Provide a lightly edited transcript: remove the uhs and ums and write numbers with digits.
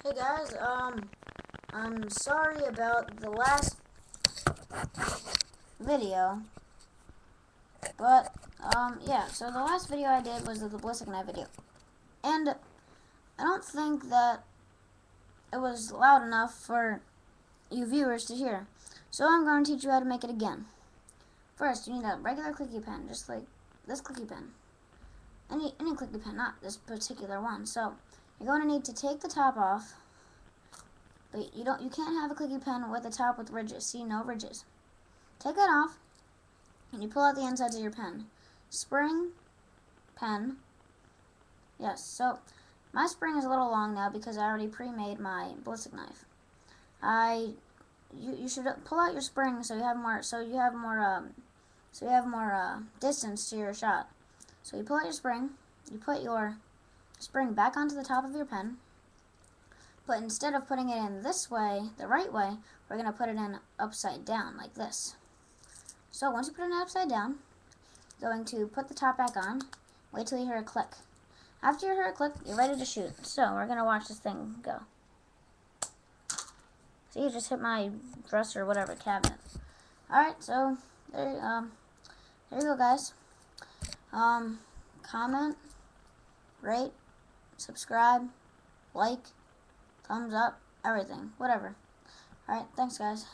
Hey guys, I'm sorry about the last video, but, yeah, so the last video I did was the Ballistic Knife video, and I don't think that it was loud enough for you viewers to hear, so I'm going to teach you how to make it again. First, you need a regular clicky pen, just like this clicky pen. Any clicky pen, not this particular one. So, you're going to need to take the top off. But you can't have a clicky pen with a top with ridges. See, no ridges. Take that off, and you pull out the insides of your pen. Spring, pen. Yes, so my spring is a little long now because I already pre-made my ballistic knife. You should pull out your spring so you have more distance to your shot. So you pull out your spring, you put your spring back onto the top of your pen. But instead of putting it in this way, the right way, we're going to put it in upside down, like this. So once you put it upside down, you're going to put the top back on, wait till you hear a click. After you hear a click, you're ready to shoot. So we're going to watch this thing go. See, you just hit my dresser or whatever, cabinet. Alright, so there you go, guys. Comment, rate, subscribe, like, thumbs up, everything, whatever. Alright, thanks guys.